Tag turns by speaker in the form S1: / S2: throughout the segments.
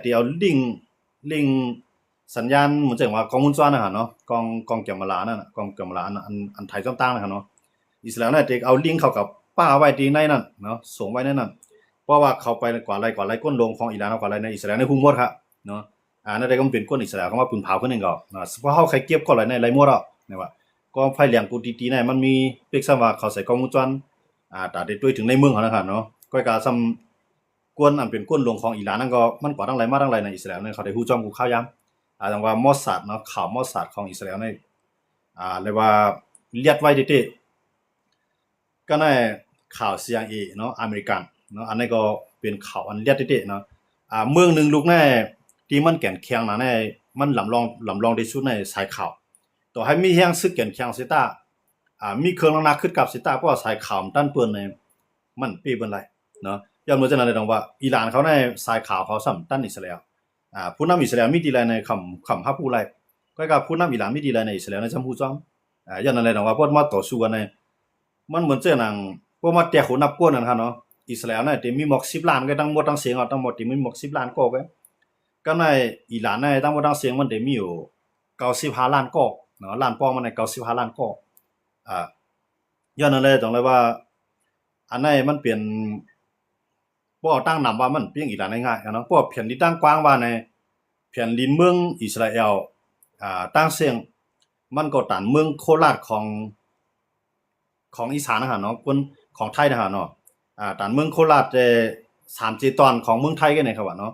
S1: ที่เอาลิงสัญญาณเหมือนจะว่ากองมุนจ้านนะฮะเนาะกองเกี่ยวมาลานั่นน่ะกองเกี่ยวมาลาอันไทยจ้องตั้งนะฮะเนาะอิสราเอลเนี่ยที่เอาลิงเข้ากับป้าไว้ที่ในนั่นเนาะส่งไว้ในนั่นเพราะว่าเขาไปกว่าไรก้นลงของอิหร่านกว่าไรในอิสราเอลในหุ้มหมดครับเนาะนั่นได้ก็เป็นก้นอิสราเอลก็ว่าปืนเผาขึ้นหนึ่งก็เพราะเขาใครเก็บก็ไรในไรหมดอ่ะเนี่ยว่าก็ไฟเหลียงกูตีๆเนี่ยมันมีเปกซัมว่าเขาใส่กองมุนจ้านแต่ได้ด้วยถึงในเมืองเขานะครับเนาะก็การซ้ำกวนอันเป็นก้นลงของอิหร่านนั่นก็มันกว่าทั้งไรมาทั้งไรในอิสราเอลเนี่ยเขาได้ฮู้จ้องกูข้าวยำจังว่ามอสซาดเนาะข่าวมอสซาดของอิสราเอลในเรียกว่าเลียดไว้เด็ดๆก็ในข่าว CIA เนาะอเมริกันเนาะอันนี้ก็เป็นข่าวอันเลียดเด็ดๆเนาะเมืองหนึ่งลูกแน่ที่มันแก่นแข็งนะแน่มันลำลองที่สุดในสายข่าวต่อให้มีแห้งซึกแก่นแข็งสิตามีเครื่องนักขึ้นกับสิตาเพราะสายข่าวด้านเปิ้นในมันปีเป็นไรเนาะย้อนมาจากนั้นเลยตรงว่าอิหร่านเขาในสายข่าวเขาสัมตั้นอิสราเอลผู้นำอิสราเอลมีดีไรในคำฮับผู้ไรก็กับผู้นำอิหร่านมีดีไรในอิสราเอลในจำผู้จ้อมย้อนนั้นเลยตรงว่าพวกมาต่อสู้กันในมันเหมือนเจ้าหนังพวกมาเตะหัวนับก้นนั่นครับเนาะอิสราเอลเนี่ยที่มีหมอก10 ล้านก็ทั้งหมดทั้งเสียงทั้งหมดที่มีหมอก10 ล้านก็ในอิหร่านในทั้งหมดทั้งเสียงมันได้มีอยู่95 ล้านก็เนาะล้านป้อมันใน95 ล้านก็ย้อนนั้นเลยตรงเลยว่าอันนั้นมันเปลี่ยนบ่ตั้งนำว่ามันเปียงอิหร่านง่ายๆเนาะเพราะแผ่นดินตั้งกว้างว่าในแผ่นดินเมืองอิสราเอลตั้งเสียงมันก็ตันเมืองโคราชของอีสานนะฮะเนาะคนของไทยนะฮะเนาะตันเมืองโคราชจะ3-4ตอนของเมืองไทยกันเนี่ยครับว่าเนาะ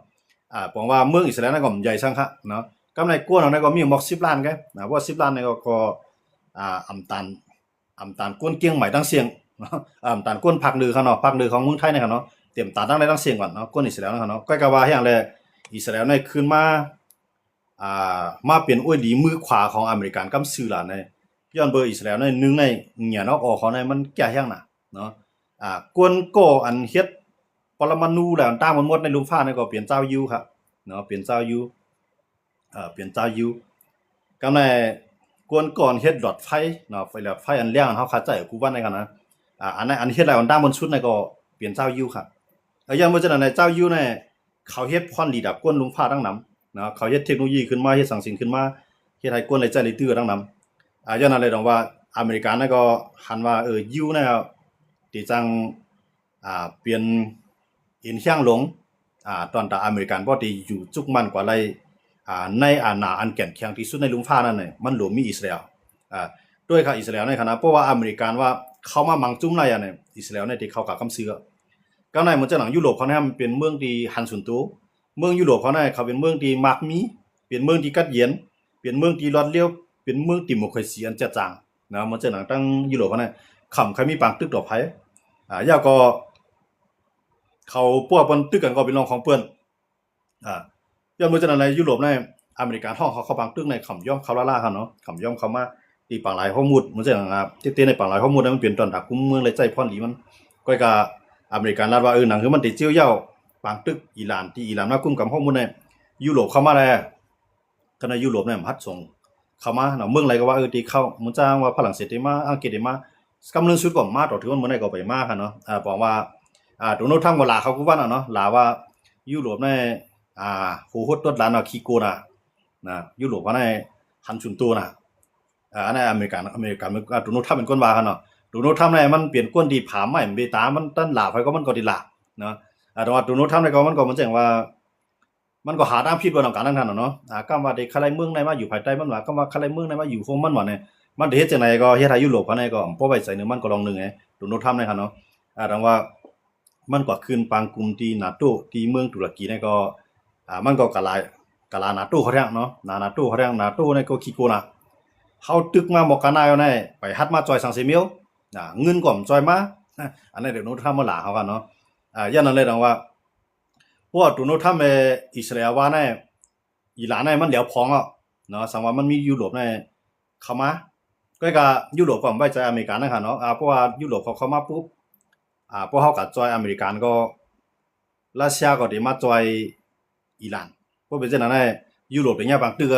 S1: ผมว่าเมืองอิสราเอลนั่นก็ใหญ่ซังคะเนาะกำในกวนของนั้นก็มีหมอก10 ล้านแกนะว่า10 ล้านนี่ก็อำตานกวนเกียงใหม่ตั้งเสียงเนาะอำตานกวนภาคเหนือเขาเนาะภาคเหนือของเมืองไทยเนี่ยครับเนาะเตรียมตาตั้งได้ตั้งเสียงก่อนเนาะกวนอิสราเอลนะครับเนาะก็กะว่าอย่างแลอิสราเอลในขึ้นมาเป็นอ้วยดีมือขวาของอเมริกันกำซื่อล่ะในย้อนเบอร์อิสราเอลในนึงในเหงียนออกเขาในมันแก่ยังน่ะเนาะกวนโกอันเฮ็ดปรมาณูแล้วต่างหมดในลุมฟ้านี่ก็เปลี่ยนเจ้าอยู่ครับเนาะเปลี่ยนเจ้าอยู่เปลี่ยนเจ้าอยู่กำในกวนก่อนเฮ็ดหลอดไฟเนาะไฟหลอดไฟอันเลี้ยงเฮาเข้าใจกูว่าในกันนะอันนั้นอันเฮ็ดแล้วต่างบนชุดในก็เปลี่ยนเจ้าอยู่ครับอย่างบ่จังนั้นในเจ้าอยู่ในเขาเฮ็ดพรดีดับกวนลุมฟ้าทั้งนำเนาะเขาเฮ็ดเทคโนโลยีขึ้นมาเฮ็ดสังสินขึ้นมาเฮ็ดให้กวนเลยใจเลยตื้อทั้งนำย้อนนั้นเลยต้องว่าอเมริกันนั่นก็หันว่าอยู่นะครับที่จังเปลี่ยนอินเฮียงหลงตอนตาอเมริกันบ่ที่อยู่จุกมันกว่าไรในอาณาอันแก่นแข็งที่สุดในลุมฟ้านั่นน่ะมันหลวมมีอิสราเอลด้วยค่ะอิสราเอลในขณะเพราะว่าอเมริกันว่าเขามามังจุ้มไรเนี่ยอิสราเอลในที่เขากะคำเสือก็ในเหมือนจะหนังยุโรปเขาเนี่ยมันเป็นเมืองที่หันสุนโตเมืองยุโรปเขาเนี่ยเขาเป็นเมืองที่มักมีเป็นเมืองที่กัดเย็นเป็นเมืองที่รอดเลี้ยวเป็นเมืองดิโมคราซีอันจะจางนะเหมือนจะหนังตั้งยุโรปเขาเนี่ยคำใครมีปางตึกดอกไผ่ยาก็เขาพวกเปิ้นตึกกันก็เป็นรองของเปิ้นย้อนเหมือนจะหนังในยุโรปในอเมริกันห้องเขาบางตึกในคำย่อมเขาล่าครับเนาะคำย่อมเขามาตีปางหลายข้อมูลเหมือนจะหนังเต้ในปางหลายข้อมูลนั้นมันเปลี่ยนตอนถักคุ้มเมืองเลยใจพรหลีมันก็กะอเมริกันรัฐว่าหนังคือมันติดเจี้ยวเย้าปางตึกอิหร่านที่อิหร่านมาคุ้มกับข้อมูลในยุโรปเข้ามาแล้วคณะยุโรปเนี่ยพัดส่งเข้ามาเนาะเมืองอะไรก็ว่าที่เข้ามันจ้างว่าฝรั่งเศสได้มาอังกฤษได้มากำลังสุดก็มาต่อถึงมันเมื่อไหร่ก็ไปมาค่ะเนาะบอกว่าโดนัลด์ทรัมป์ก็ลาเขาก็ว่าเนาะลาว่ายุโรปเนี่ยผู้ฮดตดหลานขี้โกนะยุโรปว่าในหันชุนตัวนะอันนั้นอเมริกันโดนัลด์ทรัมป์เป็นคนว่าค่ะเนาะโดนัลด์ทรัมป์เนี่ยมันเปลี่ยนก้นดีผาใหม่เบตามันตั้นลาไปก็มันก็ดีลาเนาะแต่ว่าโดนัลด์ทรัมป์เนี่ยก็มันก็มันแจ้งว่ามันก็หาทางผิดบ่นำกันทั้งนั้นเนาะก็ว่าได้ใครเมืองไหนมาอยู่ภายใต้มันว่าก็ว่าใครเมืองไหนมาอยู่ของมันว่าเนี่ยมันเฮ็ดจังไดก็เฮ็ดให้ยุโรปเขาเนี่ยก็บ่ไว้ใจนึงมันก็ลองนึงไงโดนัลด์ทรัมป์เนี่ยค่ะเนาะดังว่ามันก็ขึ้นปางกลุ่มที่นาโตที่เมืองตุรกีเนี่ยก็มันก็กะลานาโตเขาแท้เนาะนาโตเขาแท้นาโตเนี่ยก็ขี้โกนะเฮาตึกมาหมอกกะนายเอาเนี่ยไปฮัดมาจอยสังเสมิวเงินก็จอยมาอันนั้นเดี๋ยวโดนัลด์ทรัมป์มาลาเขากันเนาะอย่างนั้นเลยดังว่าพวกโดนัลด์ทรัมป์อิสราเอลว่าเนี่ยอิหร่านเนี่ยมันเหลียวพองอ่ะเนาะสังว่ามันมียุโรปเนี่ยเข้ามาก็กะยุโรปก็ไว้ใจอเมริกันนะครับเนาะเพราะว่ายุโรปเขาเข้ามาปุ๊บพวกเฮาก็จอยอเมริกันก็รัสเซียก็ได้มาจอยอิหร่านเพราะเป็นจังนั้นเนี่ยยุโรปเป็นแง่บางตึก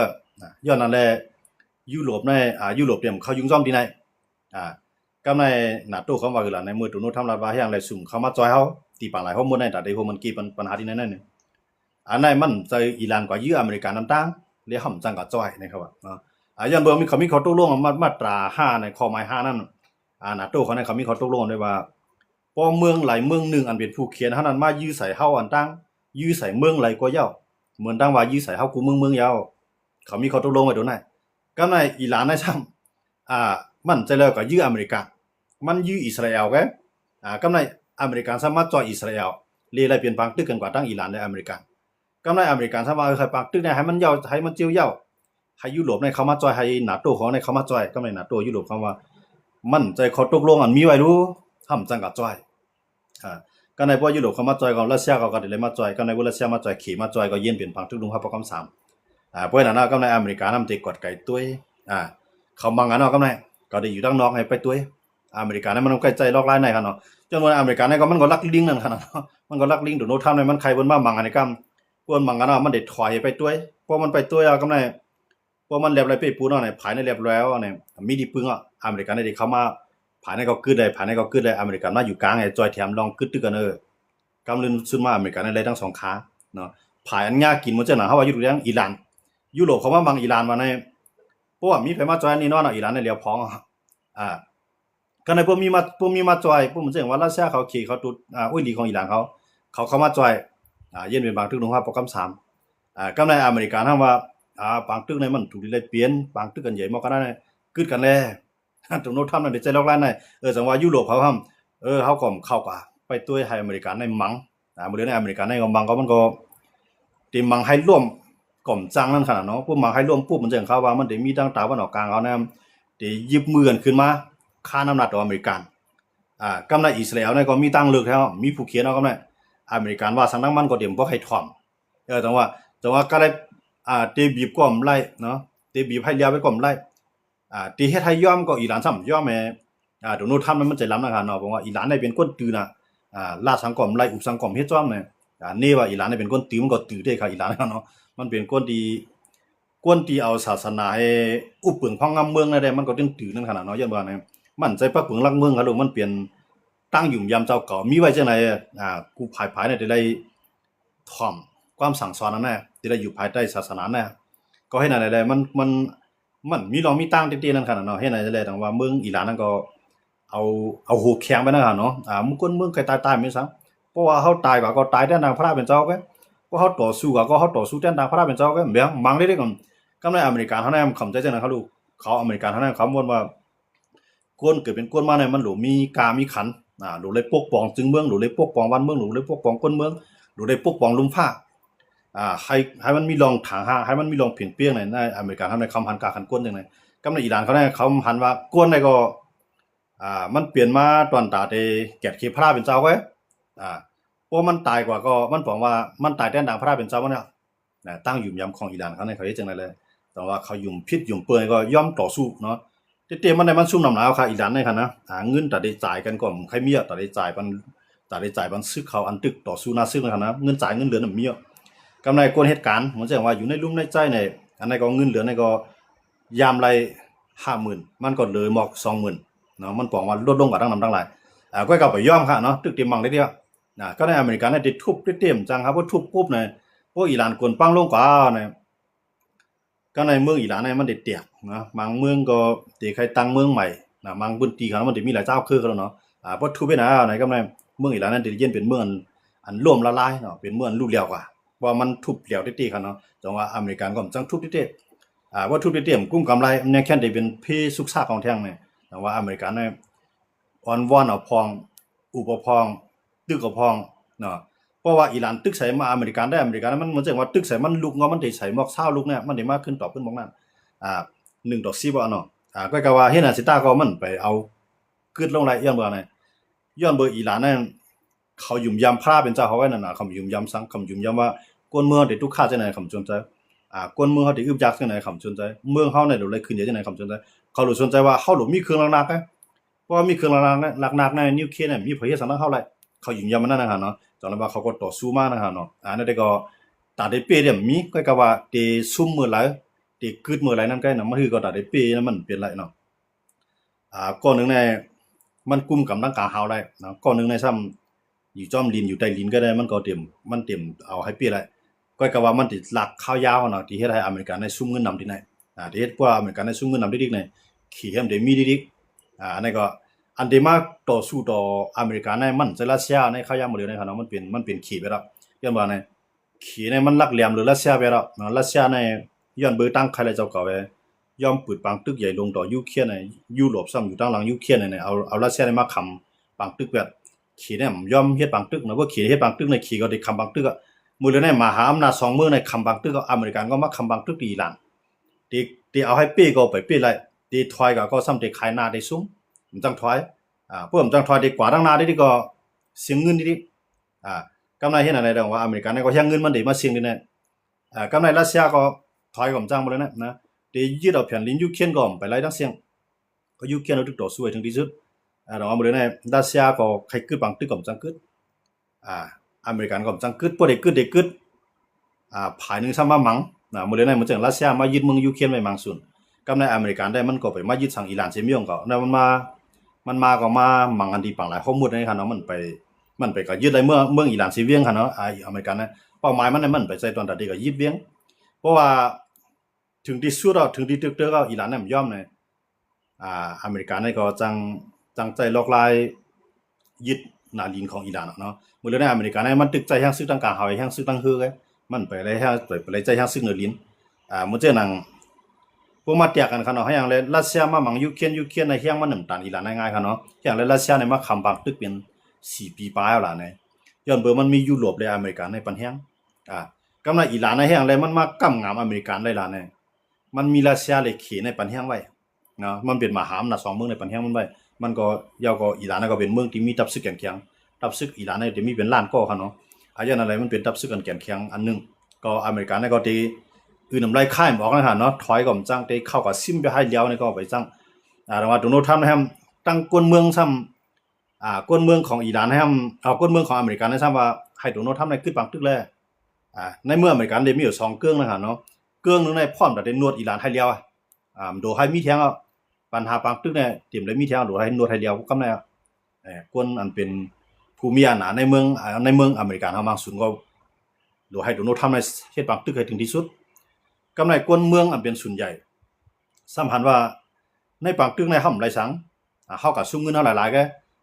S1: ย้อนนั้นแหละยุโรปเนี่ยยุโรปเนี่ยเขายุ่งซ่อมที่ไหนก็ในNATOเขาว่าคือล่ะในมือโดนัลด์ทรัมป์รัฐว่าอย่างไรสุ่มเขามาจอยเฮาตีปางหลายข้อมูลในแต่ได้พวกมันกี่ปัญหาที่นั่น อันนั้นมันใจอิหร่านกว่ายื้ออเมริกันต่างๆเรียกห่ำจังกับจ้อยนะครับเนาะอย่างเบอร์มีเขาตกลงมาตรา5ในข้อหมาย5นั่นNATO เขาในเขามีเขาตกลงด้วยว่าพอเมืองหลายเมืองนึงอันเป็นผู้เขียนเท่านั้นมายื้อใส่เฮาอันตั้งยื้อใส่เมืองหลายกว่าเย้าเหมือนตั้งว่ายื้อใส่เฮากูเมืองยาวเขามีเขาตกลงไว้ตรงนั้นก็ในอิหร่านในซ้ำมันจะแล้วก็ยื้ออเมริกามันยื้ออิสราเอลก็ก็ในอเมริกันสามารถจ่อยอิสราเอลเลยอะไรเปลี่ยนปังตึกกันกว่าตั้งอิหร่านและอเมริกันก็ในอเมริกันสามารถใครปังตึกเนี่ยให้มันยาวให้มันเจียวเย้าให้ยุโรปในเขามาจ่อยให้NATOของในเขามาจ่อยก็ในNATOยุโรปเขาว่ามันใจเขาตกลงอันมีไว้รู้ทำจังกับจ่อยก็ในพวกยุโรปเขามาจ่อยกับรัสเซียเขาก็ได้เลยมาจ่อยก็ในพวกรัสเซียมาจ่อยขี่มาจ่อยก็เย็นเปลี่ยนปังตึกลุงครับประกำ3เพราะนั้นก็ในอเมริกานำติกดไก่ตุ้ยเขาบางอันก็ในก็ได้อยู่ด้านนอกให้ไปตุ้ยอเมริกาเนี่ยมันใกล้ใจลอกไล่ในกันเนาะจนว่าอเมริกาเนี่ยก็มันก็ลักลิงนั่นขนาดมันก็ลักลิงโดนโน้ตทำในมันใครบนมาบางอันในกำพวกบางอันมันเด็ดถอยไปตุ้ยพวกมันไปตุ้ยก็ในพวกมันเรียบไรไปปูนเอาไหนภายในเรียบแล้วเนี่ยมีดีปึ้งอเมริกาเนี่ยเข้ามาภายในก็กึดเลยภายในก็กึดเลยอเมริกันมาอยู่กลางไอ้จอยแถมลองกึดตึกกันกำลังซึมมาอเมริกันในทั้ง2ขาเนาะภายอันง่ากินมันจะหนาเฮาว่าอยู่เรื่องอิหร่านยุโรปเขามาบางอิหร่านมาในเพราะว่ามีไผมาจอยนี่เนาะอิหร่านในเรียวพ้องก็ในพวกมีมาจอยพวกมันจะเห็นว่ารัสเซียเขาขี่เขาตุดอุ้ยดีของอิหร่านเขามาจอยเย็นเป็นบางทึกลงครับโปรแกรม3ก็ในอเมริกันถามว่าบางตึกในมันถูกได้เปลี่ยนบางตึกกันใหญ่มากก็ได้กึดกันแลตรงโน้นทำนั่นได้ใจลอกล้านในสังว่ายุโรปเขาทำเขาก็เข้ากว่าไปตัวให้อเมริกันในมังบ่ได้ในอเมริกันในก็มังก็มันก็ติมังให้ร่วมก่อมจังนั่นขนาดเนาะพวกมังให้ร่วมปุ๊บมันจะเห็นเขาว่ามันได้มีตั้งตาวันออกกลางเขานะได้ยิบมือกันขึ้นมาค่าน้ำหนักต่ออเมริกันกำในอิสราเอลเนี่ยก็มีตั้งเลือกแล้วมีผู้เขียนเอากำในอเมริกันว่าสังนักมันก็เตรียมบ่ให้ถ่อมแต่ว่าก็ได้เตบีบก่อมไล่เนาะเตบีบให้เลียวไปก่อมไล่ตีเฮ็ดให้ย่อมก็อิหร่านซ้ำย่อมแม่โดนโนทำมันใจล้ำนะครับเนาะเพราะว่าอิหร่านได้เป็นคนตื่นลาดสังกอมไล่อุบสังกอมเฮ็ดจ้อมเนี่ยนี่ว่าอิหร่านได้เป็นคนตื่นมันก็ตื่นได้ค่ะอิหร่านเนาะมันเป็นคนที่เอาศาสนาให้อุปเปิงพองงำเมืองได้มันก็ตึงตื่นนั่นขนาดเนาะยันว่าเนี่ยมันใจปักเปิงรักเมืองครับลูกมันเปลี่ยนตั้งยุ่มยามเจ้าเก่ามีไว้จังได๋กูภายเนี่ยได้ถ่อมความสั่งสอนนั่นแหละที่ได้อยู่ภายใต้ศาสนาน่ะก็ให้นั่นแหละมันมีรองมีตั้งเตี้ยๆนั่นขนาดเนาะเฮ็ดให้ได้แต่ว่าเมืองอิหร่านนั่นก็เอาหูแข็งไปนั่นน่ะเนาะมึงคนเมืองใครตายๆไม่ซังเพราะว่าเฮาตายก็ตายแท้นางพระเป็นเจ้าก็เพราะเฮาต่อสู้ก็เฮาต่อสู้แท้นางพระเป็นเจ้าก็แม่งมังได้ก่อนกำในอเมริกันเฮาแนมคำใจจังนั้นเขาลูกเขาอเมริกันเฮาแนมคำว่าคนเกิดเป็นคนมาเนี่ยมันหลูมีกามีขันหลูเลยปกป้องจึงเมืองหลูเลยปกป้องบ้านเมืองหลูเลยปกป้องคนเมืองหลูเลยปกป้องลุมฟ้าให้มันมีรองถางให้มันมีรองเปลี่ยนเปี้ยงในอเมริกันทำในคำหันกาขันก้นจังได๋กำในอิหร่านเขาเนี่ยเขาหันว่าก้นได้ก็มันเปลี่ยนมาตอนตาได้แก่เคพระเป็นเจ้าก็เพราะมันตายกว่าก็มันบอกว่ามันตายแท้นางพระเป็นเจ้าเนี่ยตั้งยุ่มยำของอิหร่านเขาเนี่ยเขาเฮ็ดจังได๋เลยแต่ว่าเขายุ่มพิษยุ่มเปื่อยก็ยอมต่อสู้เนาะเตมันได้มันซุ่มน้ำหนาวค่ะอิหร่านในคั่นนะเงินตาได้จ่ายกันก็ใครมีตาได้จ่ายมันซึกเขาอันตึกต่อสู้หน้าซึกนั่นคั่นนะเงินจ่ายเงินเหลือน่ะมีกำไรกวนเหตุการณ์มันจะว่าอยู่ในลุ่มในใจในอันไหนก็เงินเหลือในก็ยามไร 50,000 มันก็เลยหมอก 20,000 เนาะมันปองว่าลดลงกว่าทั้งนำทั้งหลายก็ไปยอมค่ะเนาะตึกเต็มมังได้เดียวก็ในอเมริกันได้ติดทุบเต็มจังครับว่าทุบปุ๊บเนี่ยพวกอิหร่านกวนปังลงกว่าเนี่ยก็ในเมืองอิหร่านเนี่ยมันได้เตียกนะบางเมืองก็ตีใครตั้งเมืองใหม่บางพื้นที่เขามันได้มีหลายเจ้าคือเขาแล้วเนาะบ่ทุบไปนะไหนก็ในเมืองอิหร่านนั้นได้เย็นเป็นเมืองอันร่วมละลายเนาะเป็นเมืองรูปเรียวกว่าว่ามันทุบเหลียวตี้ๆกันเนาะจังว่าอเมริกันก็จังทุบตี้ๆว่าทุบตี้ๆกุ้มกำไรเนี่ยแค่ได้เป็นเพสุกซาของแท้งเนี่ยแต่ว่าอเมริกันเนี่ยอ่อนวอนเอาพองอุปพองตึกก็พองเนาะเพราะว่าอิหร่านตึกใส่มาอเมริกันได้อเมริกันมันจังว่าตึกใส่มันลุกเงามันได้ใส่หมอก20ลูกเนี่ยมันได้มากขึ้นต่อขึ้นบ่นั้น1ต่อ10บ่เนาะก็ว่าเฮ็ดน่ะสิตาก็มันไปเอากึดลงไรย้อนเบ่อิหร่านเนี่ยเขายุ่มยำพระเป็นเจ้าเขาไว้นั่นน่ะเขายุ่มยำสังคำยุ่มยำว่ากวนเมืองได้ทุกค่าจังได๋คำสนใจกวนเมืองเขาได้อึบยักจังได๋คำสนใจเมืองเฮาเนี่ยโดนเลยขึ้นเยอะจังได๋คำสนใจเขารู้สนใจว่าเฮาหลมีเครื่องหนักๆเพราะว่ามีเครื่องหนักๆในนิวเคลียร์เนี่ยมีประเทศสันเฮาหลายเขายุ่มยำมันนั่นน่ะเนาะจังว่าเขาก็ต่อสู้มานะครับเนาะนั่นได้ก็ตาได้เปรียบมีก็ว่าเตซุ่มมื้อหลายเตกึดมื้อหลายนั่นก็น่ะมันคือก็ตาได้เปรียบมันเป็นไรเนาะก้อนนึงเนี่ยมันกุมกำลังกาเฮาได้เนาะก้อนนึงในซ้ำอยู่จอมลินอยู่ใต้ลินก็ได้มันก็เต็มเอาให้เปียได้ ก็ก็ว่ามันติดหลักข้าวยาวเนาะที่เฮ็ดให้อเมริกันได้ซุ่มเงินนำที่ไหนที่เฮ็ดกว่าอเมริกันได้ซุ่มเงินนำดิกๆเนี่ยขี่ให้มันได้มีดิกอันนี้ก็อันที่มาต่อสู้ต่ออเมริกันในมันจะรัสเซียในข้าวยาวหมดเลยนะครับเนาะมันเป็นขี่ไปแล้วย้อนว่าเนี่ยขี่ในมันลักเหลี่ยมหรือรัสเซียไปแล้วรัสเซียในย้อนเบอร์ตั้งใครเลยเจ้าเก่าไปยอมปืดปังตึกใหญ่ลงต่อยูเครนในยุโรปซ้ำอยู่ตั้งหลังยูเครนเนี่ยเอารัสเซียในมาค้ำปังตึกแบบขี่เนี่ยยอมเฮ็ดปังตึกนะว่าขี่เฮ็ดปังตึกในขี่ก็ได้ค้ำปังตึกมือเลยในมหาอำนาจ2เมืองในคำบังตึกก็อเมริกันก็มาคำบังตึกอิหร่านที่เอาให้เป้ก็ไปเป้ไรที่ถอยก็ซ้ำที่ขายหน้าได้ซุ้มมันจังถอยพวกมันจังถอยดีกว่าดังหน้าได้ก็เสียงเงินดิกำไรเห็นอะไรดังว่าอเมริกันก็ยังเงินมันได้มาเสียงดิเนี่ยกำไรรัสเซียก็ถอยก็จังหมดเลยนะที่ยึดเอาแผ่นดินยูเครนก็ไปไล่ทั้งเสียงก็ยูเครนเอาตึกต่อสู้ถึงที่สุดเราเอาหมดเลยนะรัสเซียก็ใครกึดบังตึกก็จังกึดอเมริกันก็จังกึดพวกเด็กกึดภายหนึ่งซ้ำมามังมื้อเลยมันจังรัสเซียมายึดเมืองยูเครนไว้มังสุนกำในอเมริกันได้มันก็ไปมายึดทางอิหร่านเสียมียงก็แล้วมันมาก็มามังอันที่ปังหลายข้อมูลนะครับเนาะมันไปก็ยึดได้เมืองอิหร่านเสียเวียงค่ะเนาะอเมริกันนะเป้าหมายมันไปใส่ตอนตัดก็ยึดเวียงเพราะว่าถึงที่สุดแล้วถึงที่ตึกเตอก็อิหร่านนั้นยอมเนี่ยอเมริกันนี่ก็จังใจลอกลายยึดนาลินของอิหร่านเนาะมื้อเลยอเมริกันมันตึกใจแห่งซึกต่างกลางเฮาแห่งซึกต่างฮือไงมันไปเลยฮะไปเลยใจฮักซึ่งเนลินมันเจอนังพวกมาเตียกันคันเนาะให้อย่างเลยรัสเซียมามังยูเครนในเฮียงมันน้ำตาลอิหร่านง่ายๆคันเนาะอย่างเลยรัสเซียในมาคำบักตึกเป็น4ปีปลายแล้วล่ะเนี่ยย้อนเบอร์มันมียุโรปและอเมริกันในปันแฮงกำลังอิหร่านในเฮียงเลยมันมากำงามอเมริกันได้ล่ะเนี่ยมันมีรัสเซียเลยเขในปันแฮงไว้เนาะมันเป็นมหาอำนาจ2เมืองในปันแฮงมันไว้มันก็ยาวก็อิหร่านก็เป็นเมืองที่มีทัพซึกแข็งทัพซึกอิหร่านเนี่ยจะมีเป็นล้านก็คันเนาะอย่างนั้นอะไรมันเป็นทัพซึกกันแข็งอันนึงก็อเมริกันก็ตีคือน้ำลายค่ายบอกนะฮะเนาะถอยก็จังตีเข้ากับซิมไปให้เลี้ยวนี่ก็ไปจังแต่ว่าโดนัลด์ทรัมป์นะครับตั้งกวนเมืองซ้ำกวนเมืองของอิหร่านให้เอากวนเมืองของอเมริกันให้ซ้ำว่าให้โดนัลด์ทรัมป์ในขึ้นปังตึกเลยในเมื่ออเมริกันได้มีอยู่2เกื้องนะฮะเนาะเกื้องนึงในพร้อมแต่ได้นวดอิหร่านให้เลี้ยวโดให้มีแทงปัญหาปังตึกเนี่ยเตรียมเลยมีแทงโดให้นวดให้เลี้ยวกำเนี่ยกวนอันเป็นภูมิอำนาจในเมืองอเมริกันเฮาบางส่วนก็โดยให้โดนัลด์ทรัมป์ในเฮ็ดปังตึกให้ถึงที่สุดกำไรกวนเมืองอันเป็นส่วนใหญ่สัมพันธ์ว่าในปังตึกในห่ำไรสังเฮาก็ซุ่มเงินเฮาหลายๆแก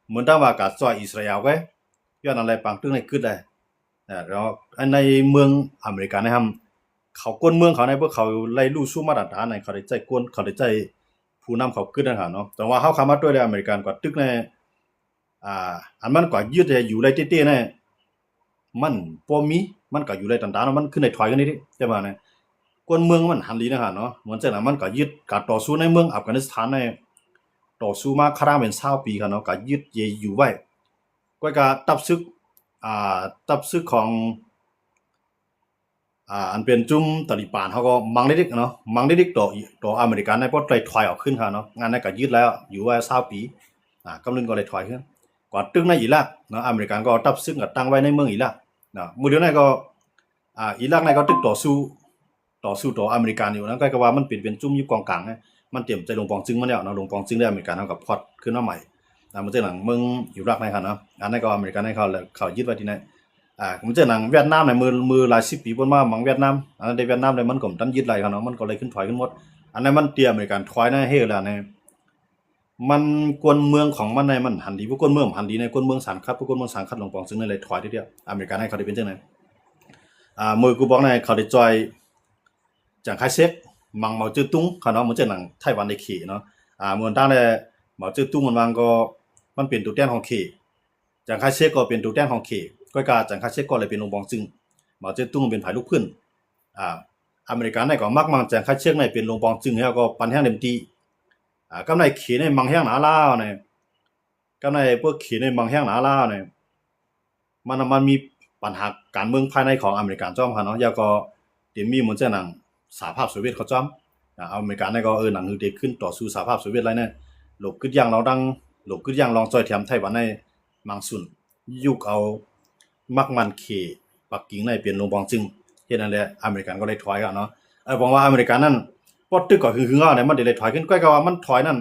S1: เหมือนตามว่าก็ซอยอิสราเอลแกย้อนอะไรปังตึกในกึดเลยแล้วในเมืองอเมริกันนะครับเขากวนเมืองเขาในพวกเขาไล่ลู่สู้มาตรฐานในเขาได้ใจกวนเขาได้ใจผู้นำเขากึดนะครับเนาะแต่ว่าเฮาเข้ามาด้วยในอเมริกันก็ตึกในอันมันก็ยืดอยู่ไรเต้ๆเนี่ยมันบ่มีมันก็อยู่ไรต่างๆมันขึ้นในถอยกันนี่ดิใช่ป่ะเนี่ยกวนเมืองมันหันดีนะครับเนาะเหมือนจังนั้นมันก็ยึดการต่อสู้ในเมืองอัฟกานิสถานในต่อสู้มาครามเป็น20ปีครับเนาะก็ยึดอยู่ไว้ก็ตับซึกตับซึกของอันเป็นจุ่มตาลิบานเฮาก็มังดิกเนาะมังดิกต่ออเมริกันในบ่ได้ถอยออกขึ้นครับเนาะงานนั้นก็ยึดแล้วอยู่ไว้20ปีกำลังก็เลยถอยขึ้นก่อนตึกในอิรักเนาะอเมริกันก็ตับซึ่งก็ตั้งไว้ในเมืองอิรักเนาะมื้อเดียวนั้นก็อิรักในก็ตึกต่อสู้ต่ออเมริกันอยู่นะก็ว่ามันเป็นจุ่มอยู่กองกลางนะมันเตรียมใจลงปองจึงมาแล้วเนาะลงปองจึงได้อเมริกันเฮาก็พอดขึ้นมาใหม่มันจะหลังเมืองอิรักในครับเนาะอันนั้นก็อเมริกันให้เขายึดไว้ที่ไหนมันจะหลังเวียดนามในมือหลาย10ปีบนมามังเวียดนามอันนั้นได้เวียดนามได้มันก็ตันยึดไหลครับเนาะมันก็เลยขึ้นถอยขึ้นหมดอันนั้นมันเตรียมอเมริกันถอยนะเฮ้แล้วเนี่ยมันกวนเมืองของมันในมันหันดีพวกกวนเมืองหันดีในกวนเมืองสารคัดพวกกวนเมืองสารคัดหลงปองซึ่งในเลยถอยทีเดียวอเมริกันให้เขาได้เป็นจังได๋มือกูบอกในเขาได้จอยจังไคเซกมังเหมาจื้อตุ้งเขาเนาะมันจะหนังไต้หวันได้ขี่เนาะเมืองตั้งแต่เหมาจื้อตุ้งมันก็มันเป็นตัวแทนของขี่จังไคเซกก็เป็นตัวแทนของขี่ก็กาจังไคเซกก็เลยเป็นหลงปองซึ่งเหมาจื้อตุ้งเป็นภายลูกพื้นอเมริกันได้ก็มักจังไคเซกในเป็นหลงปองซึ่งแล้วก็ปันแห้งเต็มที่กำไรขี่ในมังแห้งหนาลาวเนี่ยกำไรพวกขี่ในมังแห้งหนาลาวเนี่ยมันมีปัญหาการเมืองภายในของอเมริกันจ้อมค่ะเนาะแล้วก็เดี๋ยวมีเหมือนจะหนังสหภาพโซเวียตเขาจ้อมอเมริกันเนี่ยก็หนังคือเด็กขึ้นต่อสู้สหภาพโซเวียตไรเนี่ยหลบกึดย่างเราดังหลบกึดย่างลองจอยแถมไต้หวันในมังสุนยุกเอามักมันเขปักกิ่งในเปลี่ยนลงบองจึงเฮ็ดนั่นแหละอเมริกันก็เลยถอยกันเนาะบอกว่าอเมริกันนั้นปอดตึกก็คือเอาเนี่ยมันได้ถอยขึ้นก็ว่ามันถอยนั่น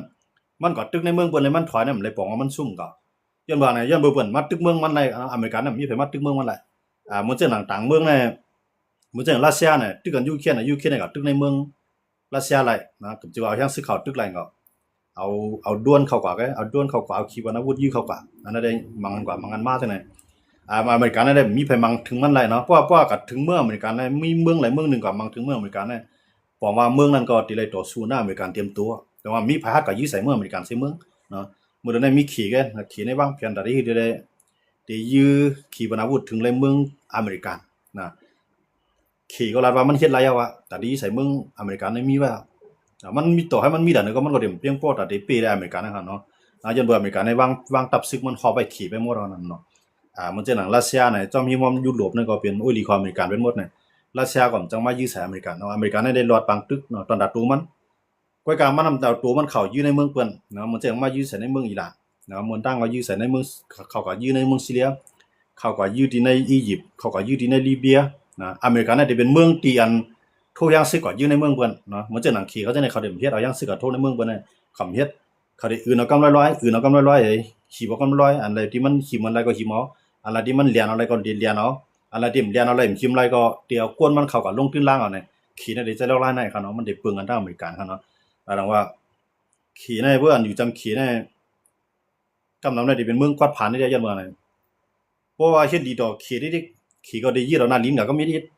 S1: มันก็ตึกในเมืองเปิ้นเลยมันถอยนั่นเลยปองว่ามันซุ่มก็ย้อนว่าเนี่ยย้อนเปิ้นมาตึกเมืองมันเลยอเมริกันน่ะมีไผมาตึกเมืองมันแหละมันจะต่างๆเมืองใน เหมือนรัสเซียเนี่ยตึกกันยูเครนยูเครนก็ตึกในเมืองรัสเซียไรนะกับจะเอาอย่างซื้อเขาตึกไรก็เอาด้วนเข้ากว่าก็เอาด้วนเข้ากว่าเอาขีปนาวุธยื้อเข้ากว่าอันนั้นได้มังกว่ามังกันมากจังไหนอเมริกันได้มีไผมังถึงมันไรเนาะเพราะว่ากับถึงเมืองอเมริกันได้มีเมืองหลายเมืองนึงก็มังถึงเมืองอเมริกันได้บอกว่าเมืองนั้นก็ติเลยต่อสู้หน้าอเมริกันเตรียมตัวแต่ว่ามีไผฮัดก็ยื้อใส่เมืองอเมริกันใส่เมืองเนาะมื้อนั้นมีขี่กันขี่ในบ้างเพียงแต่ได้ยื้อขีปนาวุธถึงเลยเมืองอเมริกันนะขี่ก็ลาดว่ามันเฮ็ดไรอะวะแต่ดีใส่เมืองอเมริกันได้มีว่ามันมีต่อให้มันมีแต่ก็มันก็เดี๋ยวเพียงพอแต่ได้ปีได้อเมริกันนะครับเนาะยันเบื่ออเมริกันในวางตับซึกมันขอไปขี่ไปหมดแล้วนั่นเนาะมันจะหนังรัสเซียเนี่ยจอมมีมอมยุโรปนั่นก็เป็นโอ้ยลีคออเมริกันเป็นหมดเนี่ยรัสเซียก็จังมายื้อใส่อเมริกันเนาะอเมริกันได้รอดปังตึกเนาะตอนดัดตูมันก้อยการมันนำดาวตัวมันเข้ายื้อในเมืองเปิ้นเนาะมันจะมายื้อใส่ในเมืองอิหร่านเนาะมันตั้งก็ยื้อใส่ในเมืองเขาก็ยื้อในเมืองซีเรียเขาก็ยื้อที่ในอียิปต์เขาก็ยื้อที่ในลิเบียนะอเมริกันน่ะจะเป็นเมืองที่อันโทยังซึกก็ยื้อในเมืองเปิ้นเนาะมันจะหนังขี่เขาจะในเขาได้เฮ็ดเอายังซึกก็โทในเมืองเปิ้นน่ะคำเฮ็ดเขาได้อื่นเอากำร้อยๆอื่นเอากำร้อยๆไอ้ขี่บ่กำร้อยอันใดที่มันขี่มันอะไรก็ขี่เอาอันใดที่มันเลียนอะไรก็เลียนเอาอันใดที่มันเลียนอะไรมันขี่อะไรก็เตียวกวนมันเข้าก็ลงตื้นล่างเอาเนี่ยขี่น่ะได้ใจแล้วลายในเขาเนาะมันได้เปลืองกันทางอเมริกันเขาเนาะดังว่าขี่ในเพิ่นอยู่จำขี่ในกำนำได้ที่เป็นเมืองกวาดผ่านนี่ได้ยันเมืองไหนเพราะว่าเฮ็ดดีต่อขี่ได้ขี่ก็ได้ยีดเอาหน้าลิ้นก็มีดี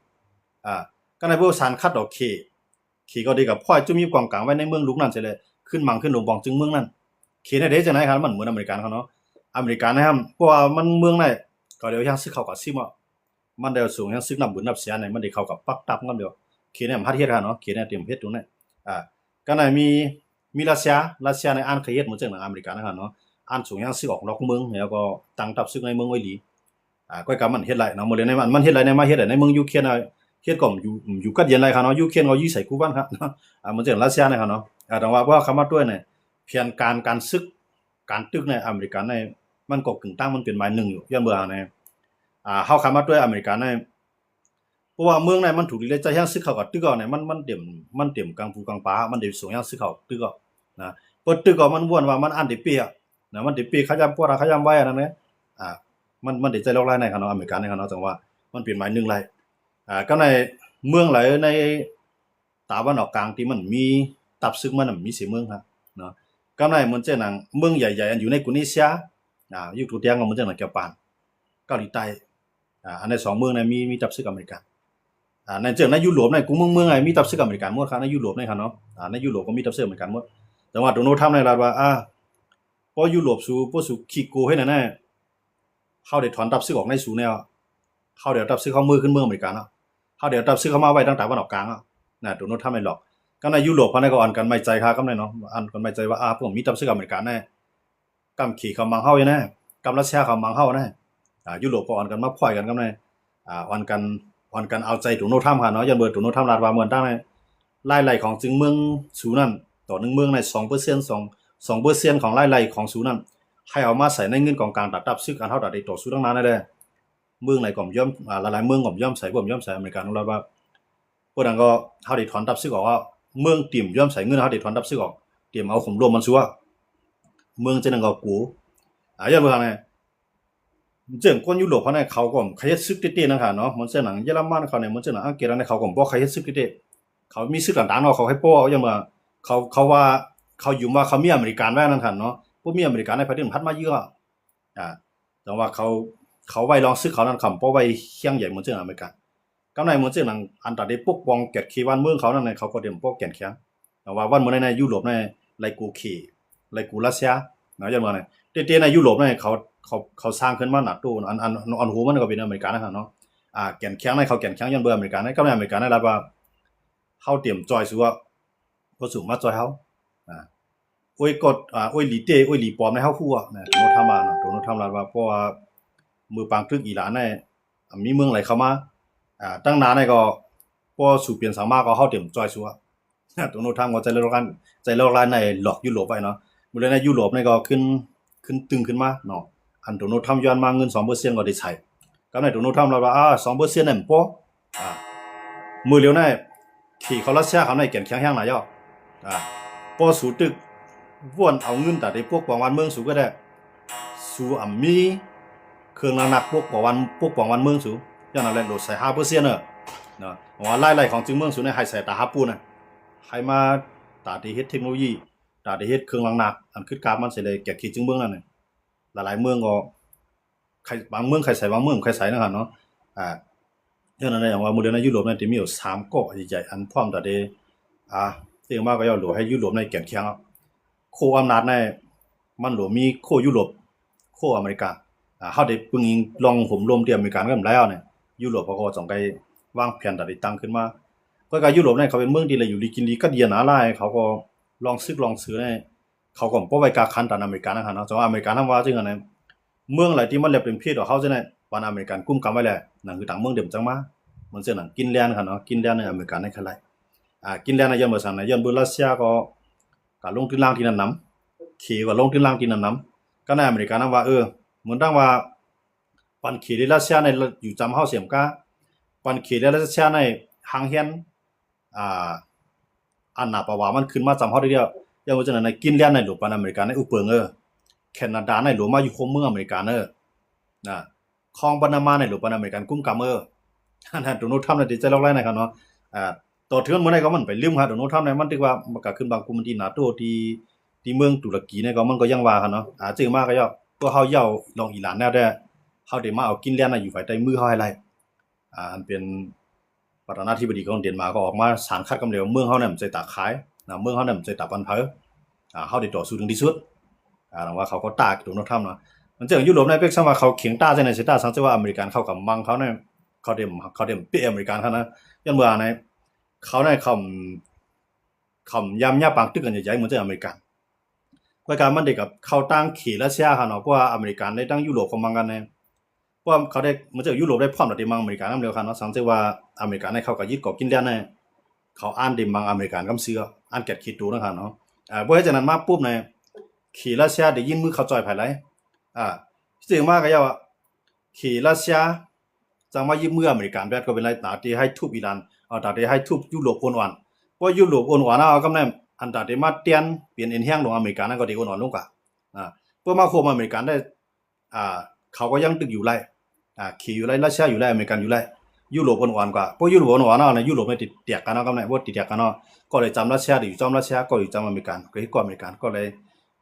S1: ก็ในพวกสารคัดดอกขี่ก็ดีกับพ่อยจะมีกองกลางไว้ในเมืองลุกนั่นใช่เลยขึ้นมังขึ้นลงบองจึงเมืองนั้นขี่ได้จังได๋ครับมันเหมือนอเมริกันเขาเนาะอเมริกันนะครับเพราะว่ามันเมืองไหนก็เดี๋ยวยังซึกเข้ากับซิมมันได้สูงยังซึกนำบุญนับเสียไหนมันได้เข้ากับปักตับกันเดียวขี่เนี่ยมันเฮ็ดกันเนาะขี่เนี่ยเตรียมเฮ็ดตรงนั้นก็ไหนมีรัสเซียในอ่านเคยเฮ็ดเหมือนจังอเมริกันนะครับเนาะอ่านสูงยังซึกออกนอกเมืองแล้วก็ตั้งทัพซึกในเมืองไว้หลีก็กำมันเฮ็ดไรเนาะมื้อนี้มันเฮ็ดไรในมาเฮ็ดในเมืองยูเครนเฮ็ดก็อยู่กัดเย็นไรครับเนาะยูเครนก็อยู่ใส่กูบ้านครับเนาะมันจะรัสเซียนะครับเนาะแต่ว่าเพราะคำว่าด้วยเนี่ยเพียงการซึกการตึกในอเมริกันในมันก็กึ่งตั้งมันเป็นหมายหนึ่งอยู่ย้อนเบื่อในเฮาคำว่าด้วยอเมริกันในเพราะว่าเมืองในมันถูกดิเลยใจยังซึกเข้ากับตึกก็เนี่ยมันเต็มกลางภูกลางป่ามันได้สูงยังซึกเข้าตึกก็นะเปิดตึกก็มันว่นว่ามันอันได้เปียนะมันได้เปียขยับพวกเราขยับไว้นั่นแหละมันได้ใจลอกไล่ในครับเนาะอเมริกันในครับเนาะจังว่ามันเป็นหมายหนึ่งไรก็ในเมืองหลายในตะวันออกกลางที่มันมีตับซึกมันมี4เมืองครับเนาะก็ในมันจะหนังเมืองใหญ่ๆอันอยู่ในกุนิเซียอยู่ตัวเตียงก็มันจะหนังเกี่ยวปานเกาหลีใต้อันใน2เมืองนั้นมีตับซึกอเมริกันในเจ้าในยุโรปในกรุงเมืองไงมีตับซึกอเมริกันหมดครับในยุโรปในครับเนาะในยุโรปก็มีตับซึกอเมริกันหมดแต่ว่าโดนัลด์ทรัมป์ในรัฐว่าพอยุโรปสู่ขี้โกให้แน่ๆเขาได้ถอนตับซึกออกในสู่แนวเขาเดี๋ยวตับซึกเข้ามือขึ้นเมืองอเมริกันเนาะเขาเดี๋ยวตับซึกเข้ามาไว้ตั้งแต่วันออกกลางนะโดนัลด์ทรัมป์ไม่หรอกก็ในยุโรปเขาในก็อ่อนกันไม่ใจครับก็ในเนาะอ่อนกันไม่ใจว่าผมมีตับซึกอเมริกันแน่กำขี่เขามังเฮาอยู่แน่กำรัสเซียเขามังเฮาแน่ยุโรปก็อ่อนกันมาพ่อยกันก็ในอ่อนกันเอาใจโดนัลด์ทรัมป์ค่ะเนาะยันเบิดโดนัลด์ทรัมป์ลาดว่าเหมือนตั้งในรายของจึงเมืองสู่นั้นต่อ1เมืองใน 2% ของรายของสู่นั้นให้เอามาใส่ในเงินกองกลางตับซึกอันเฮาได้ต่อสู้ตั้งนานได้เมืองไหนก็ย่อมหลายๆเมืองก็ย่อมใส่อเมริกันเราว่าพวกนั้นก็เฮาได้ถอนตับซึกออกว่าเมืองติ่มย่อมใส่เงินเฮาได้ถอนตับซึกออกเตรียมเอาข่มรวมมันซัวเมืองจะนั่นก็กูอย่าบ่ทางไหนเจิ้งคนยุโรปเขาเนี่ยเขาก็ใครเฮ็ดซึกเต้ๆนะครับเนาะมันเจ้าหนังเยอรมันเขาเนี่ยมันเจ้าหนังอังกฤษเนี่ยเขาก็บ่ใครเฮ็ดซึกเต้ๆเขามีซึกต่างๆเนาะเขาให้ป้อเอาอย่างว่าเขาว่าเขาอยู่ว่าเขามีอเมริกันไว้นั่นคั่นเนาะบ่มีอเมริกันในประเทศพัดมาเยอะแต่ว่าเขาไว้ลองซึกเขานั่นคำป้อไว้เคียงใหญ่เหมือนเจ้าอเมริกันกำในเหมือนเจ้าหนังอันตะได้ปกป้องแก่ขี้วันเมืองเขานั่นเขาก็เตรียมป้องแก่นเคียงแต่ว่าวันเมืองในยุโรปในไลกูขี่ไลกูรัสเซียเนาะอย่างว่าเนี่ยเต้ๆในยุโรปในเขาสร้างขึ้นมาหนักตู้อันหูมันก็เป็นอเมริกันนะครับเนาะแก่นแข็งในเขาแก่นแข็งยันเบอร์อเมริกันในก็ในอเมริกันได้รับว่าเฮาเตรียมจอยซัวบ่สูงมาจอยเฮาโอ้ยกดโอ้ยหลีเต้โอ้ยหลีปลอมในเฮาฮู้นะโดนทำมาโดนทำลาดว่าเพราะว่ามือปางตึกอิหร่านในมีเมืองไหลเข้ามาตั้งนานในก็พอสู่เปลี่ยนสามารถก็เฮาเตรียมจอยซัวโดนทำก็ใจโลกร้านในหลอกยุโรปไว้เนาะมื้อในยุโรปในก็ขึ้นตึงขึ้นมาเนาะอันโดนัลด์ทรัมป์ย้อนมาเงิน 2% ก็ได้ใช้ก็ในโดนัลด์ทรัมป์เราว่า2% นั่นพอมื้อเร็วในขี่เขารัสเซียเขาในแก่นแข็งแรงหลายย่อพอสู่ตึกว่นเอาเงินแต่ได้พวกปองวันเมืองสู่ก็ได้สู่มีเครื่องหนักพวกปองวันเมืองสู่อย่างนั้นแหละโดดใส่ 5% เนาะ เนาะว่าไล่ๆของจึงเมืองสุในให้ใส่ตาฮับปูน่ะให้มาตาที่เฮ็ดเทคโนโลยีตาที่เฮ็ดเครื่องหนักอันคือกราฟมันสิได้แก่ขี้จึงเมืองนั่นน่ะหลายๆเมืองก็ใครบางเมืองใครใส่บางเมืองใครใส่นะครับเนาะอ่าเรื่องนั้นอย่างว่ามื้อเดือนในยุโรปนั้นที่มีอยู่3เกาะใหญ่ๆอันพร้อมตาได้ที่มาก็ย่อหลวให้ยุโรปในแก่นแข็งโคอำนาจในมันหลวมีโคยุโรปโคอเมริกาเฮาได้ปึงลองห่มรวมที่อเมริกากันแล้วเนี่ยยุโรปเขาก็ต้องไปวางแผนตาได้ตั้งขึ้นมาก็ยุโรปเนี่ยเขาเป็นเมืองที่ละอยู่ดีกินดีก็ดีนะหลายเขาก็ลองซื้อเนี่ยเขาก็บ่ไว้กาคันตามอเมริกานะครับเนาะจังว่าอเมริกานำว่าจังอันนั้นเมืองไหนที่มันเรียกเป็นประเทศของเขาจังได๋ปานอเมริกันกุมกำไว้แล้วนั่นคือต่างเมืองเดิมจังมาเหมือนเช่นนั้นกินแลนด์ครับเนาะกินแลนด์ในอเมริกาในคลายกินแลนด์ในยามบ่ซั่นน่ะย้อนเบิ่รัสเซียก็ลงที่ล่างที่นั่นนำขี่ก็ลงที่ล่างที่นั่นนำก็ในอเมริกานำว่าเหมือนตั้งว่าปันขี่ที่รัสเซียในอยู่จำเฮาเสียมกาปันขี่ที่รัสเซียในหางเฮียนอันน่ะปะว่ามันขึ้นมาจำเฮาได้เดียวอย่างว่าจังนั้นในกินแลนด์ในหลวงปานอเมริกาในอุเปิงแคนาดาในหลวงมาอยู่คมเมืองอเมริกานะคองปานามาในหลวงปานอเมริกันกุมกำอันนั้นโดนัลด์ทรัมป์น่ะที่จะลอกไล่นะครับเนาะต่อถึงมื้อใดก็มันไปลืมครับโดนัลด์ทรัมป์เนี่ยมันถือว่ามันก็ขึ้นบางกลุ่มที่ NATO ที่เมืองตุรกีเนี่ยก็มันก็ยังว่าครับเนาะจื้อมาก็ย่อตัวเฮาเย้าลองอิหร่านแนวได้เฮาได้มาเอากินแลนด์น่ะอยู่ภายใต้มือเฮาให้ไรอันเป็นประธานาธิบดีของเดนมาร์กก็ออกมาสารคัดกำเหลวเมืองเฮาเนี่ยมันใจตาขายนะเมืองเฮาเนี่ยมันใจตาปันเผอเฮาได้ต่อสู้ถึงที่สุดว่าเขาก็ตาโดนัลด์ทรัมป์เนาะมันเจอยุโรปในเป๊กซังว่าเขาเข็งต้าจังได๋สิต้าสังจะว่าอเมริกันเข้ากับมังเขาเนี่ยเขาเต็มเปี้ยอเมริกันเขานะยันเมื่อในเขาในคำยำยาปางตึกกันใหญ่ๆเหมือนจะอเมริกันรายการมันเด็กกับเขาตั้งขี่รัสเซียค่ะเนาะเพราะว่าอเมริกันได้ตั้งยุโรปเขามังกันเนี่ยเพราะเขาได้เหมือนจะยุโรปได้พร้อมได้มังอเมริกันนำเร็วค่ะเนาะสังจะว่าอเมริกันให้เขาก็ยึดเกาะกินแดนเนี่ยเขาอ่านได้มังอเมริกันกำเสืออ่านแกดคิดดูนะครับเนาะบ่ให้จากนั้นมาปุ๊บเนี่ยขี่รัสเซียได้ยินมือเขาจ่อยภายไหลซึ่งมากก็ว่าขี่รัสเซียจังมายึดมืออเมริกันแบบก็เป็นไรตาที่ให้ทุบอิหร่านตาที่ให้ทุบยุโรปอ่อนๆเพราะยุโรปอ่อนๆเอากำแนอันตาที่มาเตียนเปลี่ยนเอ็นแห้งลงอเมริกันนั่นก็ดีอ่อนๆลงกว่าเพื่อมาโคมอเมริกันได้เขาก็ยังตึกอยู่ไรขี่อยู่ไรรัสเซียอยู่ไรอเมริกันอยู่ไรยุโรปอ่อนๆกว่าเพราะยุโรปอ่อนๆเอาในยุโรปไม่ติดเตียกกันเอากำแนบ่ติดเตียกกันเนาะก็เลยจำรัสเซียอยู่จำรัสเซียก็อยู่จำอเมริกันก็ให้ก็อเมริกันก็เลย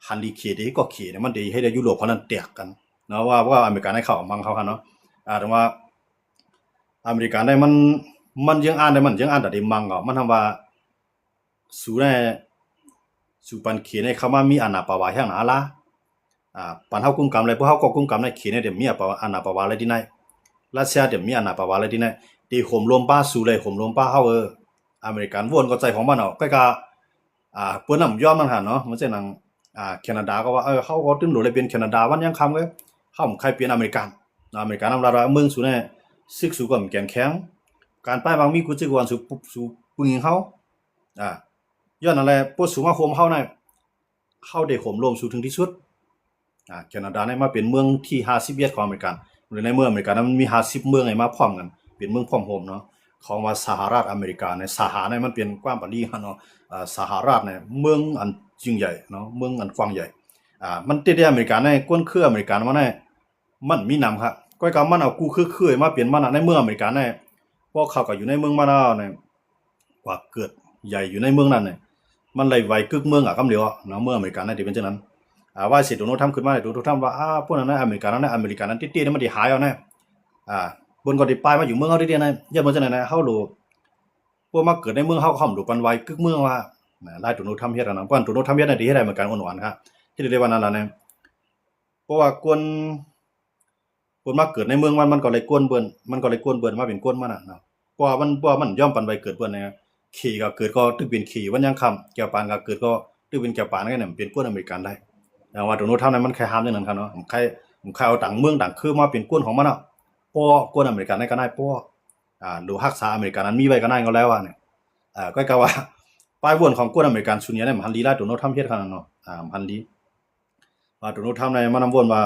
S1: ฮันดีขี่ดีก็ขี่เนี่ยมันดีให้ได้ยุโรปเขานั้นเตียกกันเนาะว่าอเมริกันให้เข้ามังเขาค่ะเนาะแต่ว่าอเมริกันได้มันยังอ่านได้มันยังอ่านแต่ได้มังก็มันทำว่าสู่ในสู่ปันเขียนในคำว่ามีอานาปาวาแห่งหนาละปันเฮากุมกำเลยพวกเฮาก็กุมกำในเขียนในเดี๋ยวมีอานาปาวาเลยที่ไหนรัสเซียเดี๋ยวมีอานาปาวาเลยที่ไหนตีห่มรวมป้าสู่เลยห่มรวมป้าเฮาอเมริกันวนก็ใจของมันเอาใกล้กะเปิ้นนำยอมนั่นหั่นเนาะมันเช่นนังแคนาดาก็ว่าเฮาก็ตึงหลุเลยเป็นแคนาดาวันยังคำเเฮาใครเป็นอเมริกันอเมริกันนำลาเมืองสู่ในซึกสู่กับแกนแข็งการป้ายบางมีกูจึกวันสู่ปึงเฮาย้อนนั่นแหละพวกสู่มาโฮมเฮาน่ะเฮาได้โฮมรวมสู่ถึงที่สุดแคนาดาได้มาเป็นเมืองที่51ของอเมริกันหรือในเมืองอเมริกันมันมี50เมืองให้มาพร้อมกันเป็นเมืองพร้อมโฮมเนาะของว่าสหรัฐอเมริกาในสหเนี่ยมันเป็นกว้างปานนี้เนาะสหรัฐเนี่ยเมืองอันยิ่งใหญ่เนาะเมืองอันกว้างใหญ่มันติดได้อเมริกันในก้นเครืออเมริกันว่าเนี่ยมันมีนำครับก้อยกำมันเอากูคือมาเปลี่ยนมันในเมืองอเมริกันเนี่ยพวกเขาก็อยู่ในเมืองมาแล้วเนี่ยกว่าเกิดใหญ่อยู่ในเมืองนั้นเนี่ยมันไหลไหวกึกเมืองกำเดียวเนาะเมืองอเมริกันเนี่ยที่เป็นจังนั้นว่าสิโดนทำขึ้นมาโดนทำว่าพวกนั้นอเมริกันนั้นอเมริกันนั้นติดๆมันสิหายเอาแน่บนก็ได้ปลายมาอยู่เมืองเฮาได้ๆนะอย่ามันจังได๋นะเฮารู้พวกมาเกิดในเมืองเฮาค่ำรู้ปันไว้กึกเมืองว่าหลายโดนทำเฮ็ดนะก่อนโดนทำเฮ็ดน่ะที่เฮ็ดได้เหมือนกันอ่อนๆครับที่ได้ว่านั้นล่ะนะเพราะว่ากวนมาเกิดในเมืองมันก็เลยกวนเบิ่นมาเป็นกวนมันน่ะเนาะเพราะว่ามันย่อมปันไว้เกิดเบิ่นนะขี่ก็เกิดก็ตึกเป็นขี่วันยังค่ำแก้วปานก็เกิดก็ตึกเป็นแก้วปานนั่นน่ะเป็นกวนอเมริกันได้แต่ว่าโดนทำนั้นมันแค่ห้ามจังนั้นครับเนาะใครเอาต่างเมืองต่างคือมาเป็นกวนของมันเนาะป้อกวนอเมริกันได้ก็ได้ป้อหรือรักษาอเมริกันนั้นมีไว้ก็ได้ก็แล้วว่าเนี่ยก็กะว่าป้ายวนของกวนอเมริกันซุเนี่ยมันหันลีลาโดนทำเฮ็ดคั่นเนาะหันลีว่าโดนทำในมันนำวนว่า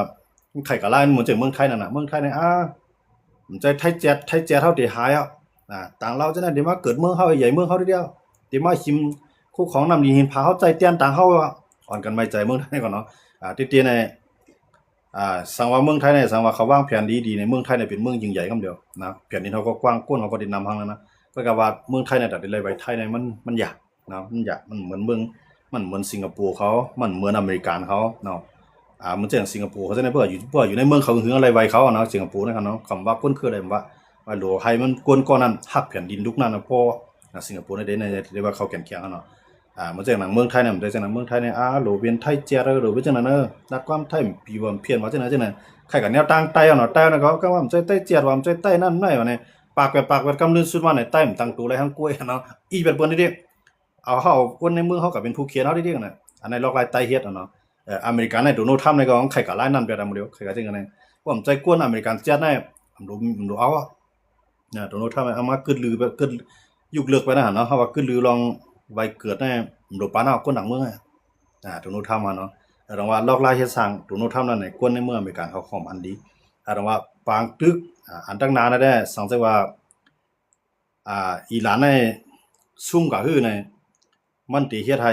S1: ไข่ก็ลายเหมือนจังเมืองไทยนั่นน่ะเมืองไทยเนี่ยมันใจไทยแจ๊ดเฮาได้หายต่างเราจังนั้นได้มาเกิดเมืองเฮาใหญ่เมืองเฮาเดียวได้มาชิมคู่ของน้ำดีหินผาเฮาใจเตียนต่างเฮาอ่อนกันไม่ใจเมืองไทยก่อนเนาะติในสังว่าเมืองไทยเนี่ยสังว่าเขาวางแผนดีๆในเมืองไทยเนี่ยเป็นเมืองยิ่งใหญ่คำเดียวนะแผ่นดินเฮาก็กว้างก้นเฮาก็ได้นำทางนั้นนะ ประกาศว่าเมืองไทยเนี่ยแต่เลยไปไทยเนี่ยมันอยากนะมันอยากมันเหมือนเมืองมันเหมือนสิงคโปร์เขามันเหมือนอเมริกันเขาเนาะมันจะอย่างสิงคโปร์เขาจะได้เพื่ออยู่ในเมืองเขาหึงอะไรไว้เขาเนาะสิงคโปร์นะครับเนาะคำว่าก้นคืออะไรว่าโหลไทยมันก้นก้อนนั้นหักแผ่นดินทุกนั้นนะเพราะสิงคโปร์ในได้ว่าเขาแข็งแข็งเนาะมันจะอย่างหนังเมืองไทยเนี่ยมันจะอย่างหนังเมืองไทยเนี่ยโหลเวียนไทยเจ้าหรือว่าจังนั้นนักความไทยปีวันเพี้ยนว่าจังนั้นใครกันแนวตั้งใต้เนาะใต้นะเขาก็ว่ามันใจใต้เจียดว่ามันใจใต้นั่นไม่ว่าเนี่ยปากแบบกำลืนสุดว่าในใต้มันตั้งตัวอะไรทั้งกล้วยเนาะอีแบบเปิ้นนี่เอาเฮาคนในเมืองเฮาก็เป็นผู้เขียนเฮาได้น่ะอันในลอกลายใต้เฮ็ดเนาะอเมริกันในโดนัลด์ทรัมป์ในก็ใครก็หลายนั่นแบบนั้นบ่เดียวใครก็จังนั้นว่ามันใจกวนอเมริกันจัดในมันเอานะโดนัลด์ทรัมป์เอามากึดลือแบบกึดยุคเลิกไปนะเนาะเฮาว่ากึดลือลองไว้เกิดในโดปานเอาคนหนังเมืองโดนัลด์ทรัมป์เนาะแต่ว่าลอกลายเฮ็ดสร้างโดนัลด์ทรัมป์นั่นในกวนในเมืองอเมริกันเขาของอันดีแต่ว่าปางตึกอันตั้งนานได้สังเกตว่าอิหร่านในซุ่มก็คือในมันติเฮ็ดให้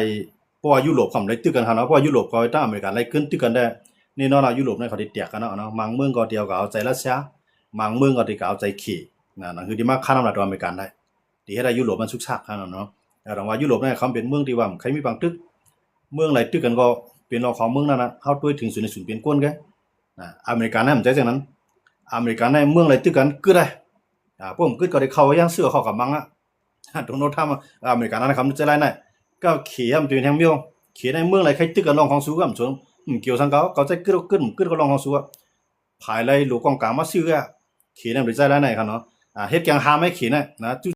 S1: เพราะว่ายุโรปเขาได้ตึกกันเนาะเพราะว่ายุโรปก็ตั้งอเมริกันไล่ขึ้นตึกกันได้นี่เนาะยุโรปเนี่ยเขาได้แตกกันเนาะบางเมืองก็เดียวก็เอาใจรัสเซียบางเมืองก็ที่ก็เอาใจขี้นั่นคือที่มาค้านอำนาจอเมริกันได้ที่เฮ็ดให้ยุโรปมันสุกชักกันเนาะแต่ว่ายุโรปเนี่ยเขาเป็นเมืองที่ว่าใครมีบางตึกเมืองไหนตึกกันก็เป็นรองของเมืองนั้นน่ะเฮาด้วยถึงศูนย์เป็นก้นแกอเมริกันเนี่ยมันใจจังนั้นอเมริกันในเมืองไหนตึกกันกึดได้พวกผมกึดก็ได้เข้ายังเสื้อเข้ากับมังโดนัลด์ทรัมป์อเมริกันนะครับใจไรน่ะก็เขียนตัวแทงเมียวเขียนในเมืองไหนใครตึกกันรองของสูก็สมเกี่ยวสังเขาใจกึดก็รองของสูภายไรหลวงกองกลางมาซื้อเขียนในใจไรน่ะครับเนาะเฮ็ดแกงหาไม่เขียนนะจุ